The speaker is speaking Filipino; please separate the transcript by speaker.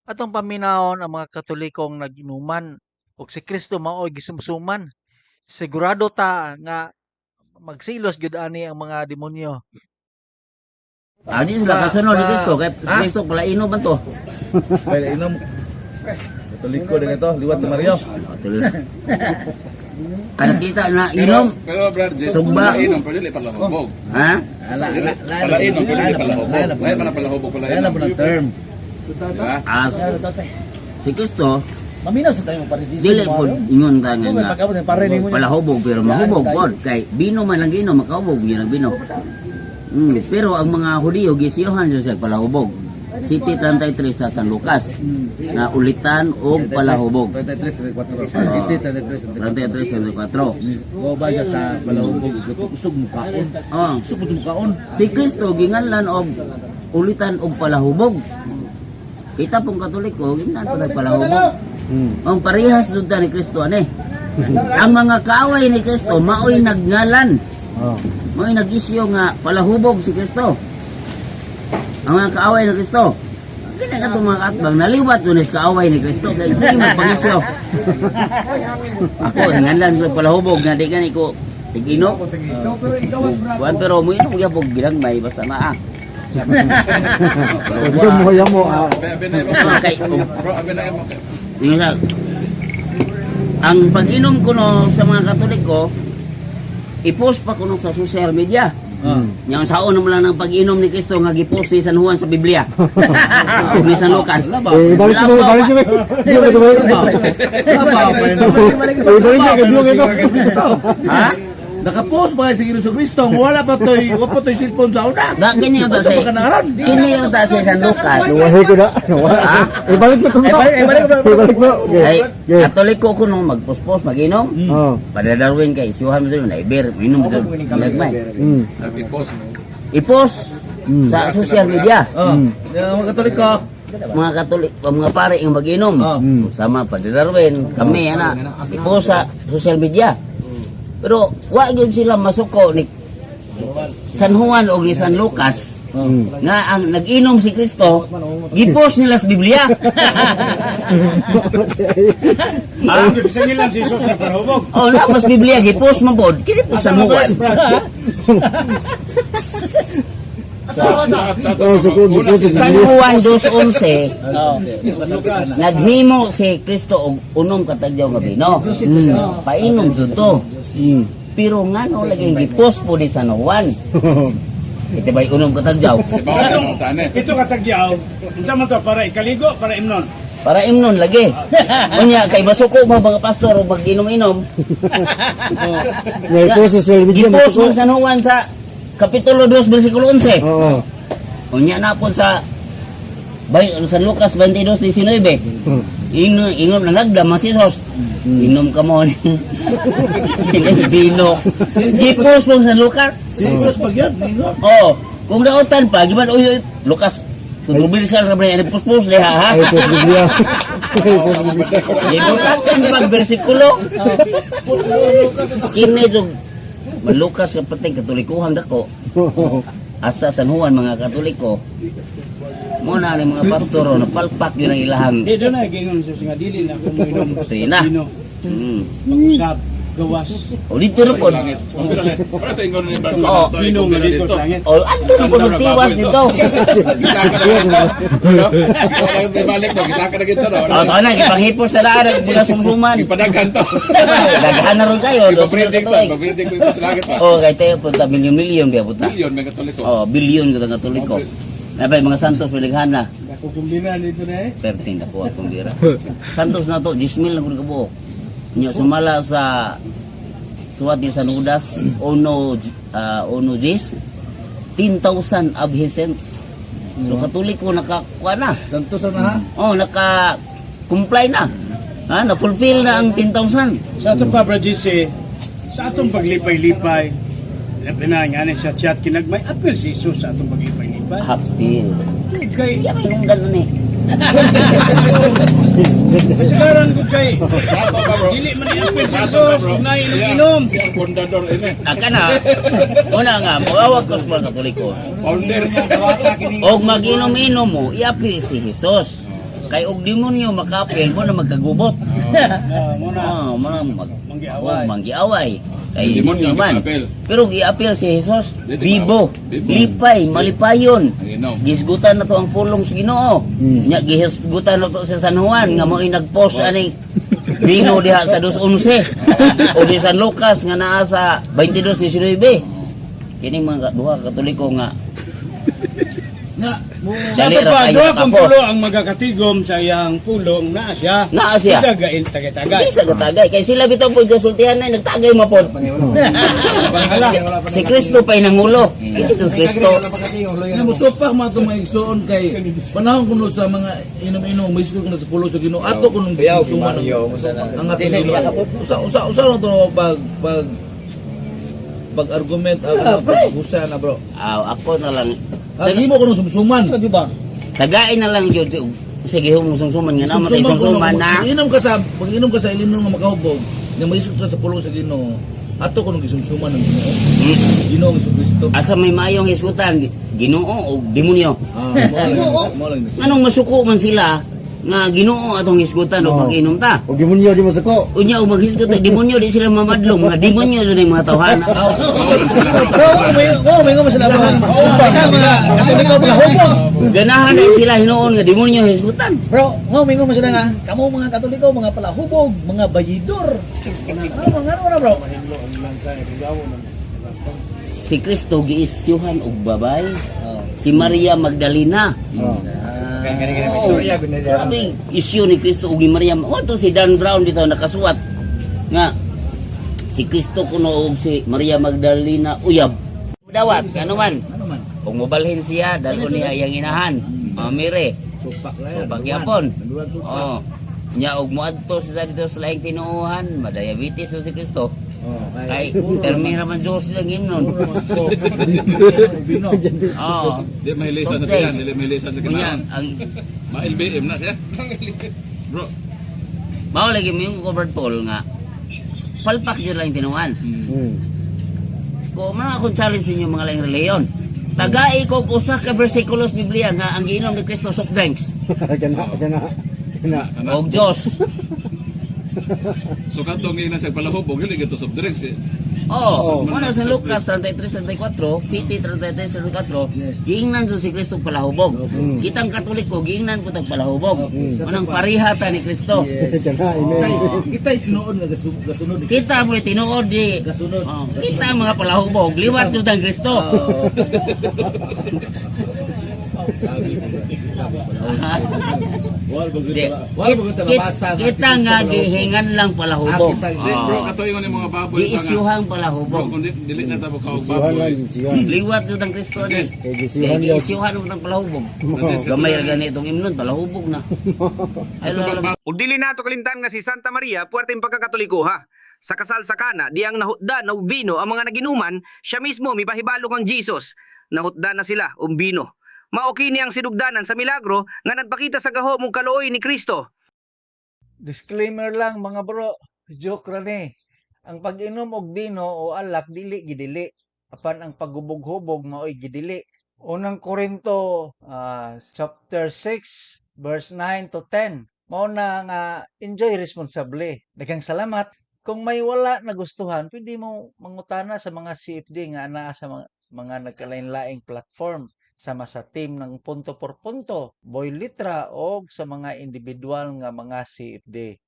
Speaker 1: Atong paminahon ang mga Katolikong nag-inuman ug si Kristo mao'y gisumsuman. Sigurado ta nga magsilos gyud ani ang mga demonyo.
Speaker 2: Di sila kasunod ni Kristo. Kaya Kristo pala ino ba to?
Speaker 3: Kaya inom. Katoliko din ito, liwat ni Mario.
Speaker 2: Kada kita na inom.
Speaker 4: Pero brad,
Speaker 2: Sumba.
Speaker 4: inom pero dili pala hubog.
Speaker 2: Ha?
Speaker 4: Pala inom pero dili pala hubog. Ay pala hubog pala
Speaker 3: Kaya na
Speaker 4: inom.
Speaker 3: po ng term.
Speaker 4: Diba?
Speaker 2: Si Kristo,
Speaker 3: Maminaw sa tayo paradise.
Speaker 2: dili po ingon ta nga
Speaker 3: Pag-abot ng pare ni mo.
Speaker 2: palahubog pero mahubog pod kay bino man lang ginom makahubog yun ang bino. Pero ang mga Hudiyo gisiyohan siya sa palahubog. City 33 sa San Lucas na ulitan og palahubog.
Speaker 3: 33-34. City 33-34.
Speaker 2: 33-34.
Speaker 3: Go ba siya sa palahubog? Usog mo kaon.
Speaker 2: Oh,
Speaker 3: Usog mo kaon.
Speaker 2: si Kristo ginganlan og ulitan og palahubog. Kita pong Katoliko gingan pa palahubog. Ang parehas dun ta ni Kristo ani. Ang mga kaaway ni Kristo maoy nagngalan. Maoy nag-isyo nga palahubog si Kristo. Ang mga kaaway ni Kristo. Kaya nga itong mga katbang naliwat dun is kaaway ni Kristo. Kaya sige magpangisyo. Ako nanganlan sa palahubog nga di gani ko tigino. Kuan pero mo ino gyapon bilang may basta naa.
Speaker 3: Ito mo ya mo.
Speaker 2: Okay.
Speaker 4: Bro, abi na mo.
Speaker 2: Yung sa ang pag-inom ko no sa mga Katoliko, i-post pa ko no sa social media. Yang saon naman lang ng pag-inom ni Kristo nga gi-post ni San Juan sa Biblia. O ni San Lucas.
Speaker 3: Balik siya. Hindi ko balik. Balik siya.
Speaker 2: Ha?
Speaker 3: Nakapost ba si Kristo? Wala pa to'y cellphone sa una.
Speaker 2: Da kini yung sa kini yung sa San Lucas.
Speaker 3: Wahay ko na.
Speaker 2: Ha?
Speaker 3: Ibalik sa tumo. Ibalik mo.
Speaker 2: Ay, Katoliko ko nung mag-post mag-inom. Padadarwin kay isuhan mo sila na iber, minom mo nagmay.
Speaker 4: Nagpi-post.
Speaker 2: I-post sa social media.
Speaker 3: Mga Katoliko.
Speaker 2: Mga Katolik, mga pare yung mag-inom. Sama padadarwin, kami ana. I-post sa social media. Pero wa gyud sila masuko ni San Juan o ni San Lucas nga ang nag-inom si Kristo gi-post nila sa Biblia.
Speaker 5: Bisa nila si Jesus sa parahubog.
Speaker 2: Oh, na mas Biblia gi-post man pod kini po San Juan. San Juan 2:11 naghimo si Kristo og unom katagyaw nga bino. Painom jud to. Pero ngano lagi gi-post po di San Juan. Ito ba'y unom katagyaw?
Speaker 5: Ito katagyaw. Unsa man to para ikaligo para imnon.
Speaker 2: Para imnon lagi. Unya kay masuko mo mga pastor o mag-inom-inom.
Speaker 3: Ngayon sa social media
Speaker 2: Gi-post mo San Juan sa Kapitulo 2, versikulo 11.
Speaker 3: Oo.
Speaker 2: Unya na po sa San Lucas 22:19. Inom na nagdam ang sisos. Inom ka mo ni Bino. Gi-post mo San Lucas.
Speaker 3: Jesus pag yan.
Speaker 2: Oh, kung nautan pa, giman uy Lucas. Kung rubilisal ra ba yan, puspos le ha.
Speaker 3: Ay, post Biblia. Post Biblia.
Speaker 2: Gibukas kan pag bersikulo. Kini jud Lucas sa patay Katolikuhan dako. Asa San Juan mga Katoliko. Mo na ni mga pastoro na palpak yun ang ilahang.
Speaker 5: Di do na gingon sa nga dili na ko moinom.
Speaker 2: Sina.
Speaker 5: Pag-usab gawas.
Speaker 2: O dito rin po.
Speaker 4: Wala to ingon ni Brad.
Speaker 2: Oh,
Speaker 5: Inom nga dito sa langit.
Speaker 2: O ato na po magtiwas dito.
Speaker 4: Balik mo, gisaka na gito no.
Speaker 2: O taon na, ipanghipos sa daan at mga sumsuman.
Speaker 4: Ipadagan to.
Speaker 2: Daghan na rin kayo.
Speaker 4: Ipapredict to, ipapredict ko ito sa langit pa.
Speaker 2: O kay tayo punta milyon-milyon biya punta.
Speaker 4: Bilyon may Katoliko.
Speaker 2: O bilyon ko ng Katoliko. Nabay mga santos pilighana.
Speaker 5: Ako kumbina dito na eh.
Speaker 2: 13 na po akong bira. Santos na to, 10,000 na po kabuok. Nyo, sumala sa Suwati San Judas, Ono Jis, 10,000 abhescents. So Katoliko nakakuha na.
Speaker 3: Santos na ha?
Speaker 2: Oh, naka-comply na. Ha, na-fulfill na ang 10,000.
Speaker 5: Sa atong pabrajise, sa atong paglipay-lipay, pinangan sa chat kinagmay apil si Jesus sa atong paglipay-lipay.
Speaker 2: Happy.
Speaker 5: Kay
Speaker 2: Siya may nung gano'n eh.
Speaker 5: kasagaran ko kay
Speaker 4: Sato pa bro.
Speaker 5: dili man apil si
Speaker 4: Sato pa
Speaker 5: Jesus
Speaker 4: bro.
Speaker 5: na inom.
Speaker 4: Si ang kondador ini.
Speaker 2: Aka na, una nga, mawawag ko sa mga Katoliko.
Speaker 4: Founder.
Speaker 2: Og mag-inom-inom mo, i-appeal si Jesus. Kay og demonyo makapil mo na magkagubot.
Speaker 5: Muna,
Speaker 2: Muna
Speaker 5: manggiaway.
Speaker 2: manggiaway. Kay
Speaker 4: Demonyo ang
Speaker 2: man.
Speaker 4: giapil.
Speaker 2: Pero giapil si Jesus,
Speaker 4: Dito
Speaker 2: bibo,
Speaker 4: bibo.
Speaker 2: lipay, malipayon.
Speaker 4: Ang inom.
Speaker 2: Gisgutan na to ang pulong sa Ginoo. Nya gihisgutan na to sa San Juan nga mo nagpost ani bino diha sa 2:11 o di San Lucas nga naa sa 22:19. Kini mga duha ka Katoliko nga
Speaker 3: Nga, mo
Speaker 2: dali
Speaker 5: Dapat
Speaker 2: ra
Speaker 5: pa,
Speaker 2: kayo
Speaker 5: doon kung
Speaker 2: tapos.
Speaker 5: pulo ang magakatigom sa iyang pulong na siya.
Speaker 2: Naa siya.
Speaker 5: Isa gain tagay-tagay.
Speaker 2: Isa ka tagay kay sila bitaw po gasultihan na nagtagay mapod. Si Kristo pa nangulo. Ito si Kristo.
Speaker 3: Nga musupak mga itong mga igsoon kay panahon kuno sa mga inom-inom, may isko na sa pulo sa Ginoo. Ato kuno gisusuman ang ating Ginoo. Usa lang to pag argument pag-usa na bro.
Speaker 2: Ako na lang.
Speaker 3: Agi mo kuno sumsuman.
Speaker 2: Tagain na lang yun. Sige hong sumsuman nga naman tayo sumsuman na.
Speaker 3: Pag-inom ka sa ilinom nga makahubog, nga may isko sa pulo sa Ginoo. Ato kuno gisumsuman ng Ginoo. Ginoo ang Kristo.
Speaker 2: Asa may mayong iskutan, Ginoo o demonyo.
Speaker 3: Mo lang.
Speaker 2: Anong masuko man sila nga Ginoo atong isgutan o pag-inom ta.
Speaker 6: O demonyo di mo suko.
Speaker 2: Unya o maghisgot demonyo di sila mamadlong, mga demonyo do mga tawhana. Ganahan na sila hinuon nga demonyo hisgutan.
Speaker 7: Bro, mingo mo sila nga, kamo mga Katoliko, mga palahubog, mga bayidor. Ano na bro?
Speaker 2: Si Kristo giisyuhan og babay. Si Maria Magdalena. Grabe, isyu ni Kristo ug ni Maria. O to si Dan Brown dito nakasuwat nga si Kristo kuno og si Maria Magdalena uyab. Dawat ano man. Kung mobalhin siya dalon niya iyang inahan. Mamire. Supak yapon. Oh. Nya og moadto siya dito sa laing tinuuhan, madiabetes si Kristo. Ay, termina man Diyos lang imnon. Oo.
Speaker 4: Di mahilisan sa tiyan, di mahilisan sa
Speaker 2: Kunya,
Speaker 4: kinaon.
Speaker 2: ang
Speaker 4: Ma-LBM na siya. Bro.
Speaker 2: mao lagi mo yung covered poll nga palpak dyan lang tinuan. Kung mga akong challenge ninyo mga laing reliyon, tagai ko usa ka versikulos Biblia nga ang giinom ni Kristo soft drinks
Speaker 6: Kana.
Speaker 2: og Diyos.
Speaker 4: So katong ina sa palahubog, hindi gito soft drinks eh.
Speaker 2: Oh, muna sa Lucas 33:34, City 33:34, giingnan si Kristo palahubog. Kitang Katoliko giingnan ko tag palahubog. Anang parihata ni Kristo.
Speaker 6: Kana ime.
Speaker 3: Kita tinuod nga gasunod.
Speaker 2: Kita mo tinuod di.
Speaker 3: Gasunod.
Speaker 2: Oh, kita mga palahubog, liwat jud ang Kristo.
Speaker 3: Wal bagud
Speaker 2: Di.
Speaker 3: wal bagud mabasa.
Speaker 2: Kita nga gihingan lang palahubog.
Speaker 4: Di, bro, katuingon yung mga baboy.
Speaker 2: Giisyuhang
Speaker 4: Bro,
Speaker 2: palahubog.
Speaker 4: kung dili na tabo ka og
Speaker 6: Gisuhan lang,
Speaker 4: baboy.
Speaker 6: gisuhan.
Speaker 2: Liwat jud ang Kristo ni.
Speaker 6: Kay gisuhan yun.
Speaker 2: Giisyuhan mo ng palahubog. Gamay ra gani itong imnon palahubog na. Ay lalo.
Speaker 8: Ug dili nato kalimtan nga si Santa Maria puwerteng pagkakatoliko ha. Sa kasal sa Kana, diyang nahutda na ubino ang mga naginuman, siya mismo mipahibalo kang Jesus. Nahutda na sila umbino. Maoki niyang sinugdanan sa milagro nga nagpakita sa gaho mong kaluoy ni Kristo.
Speaker 1: Disclaimer lang mga bro, joke ra ni. Ang pag-inom og bino o alak dili gidili. Apan ang paghubog-hubog maoy gidili. Unang Korinto chapter 6 verse 9 to 10. Mao na nga enjoy responsibly. Daghang salamat. Kung may wala na gustuhan, pwede mo mangutana sa mga CFD nga naa sa mga nagkalain-laing platform sama sa team ng punto por punto, boy litra o sa mga individual nga mga CFD.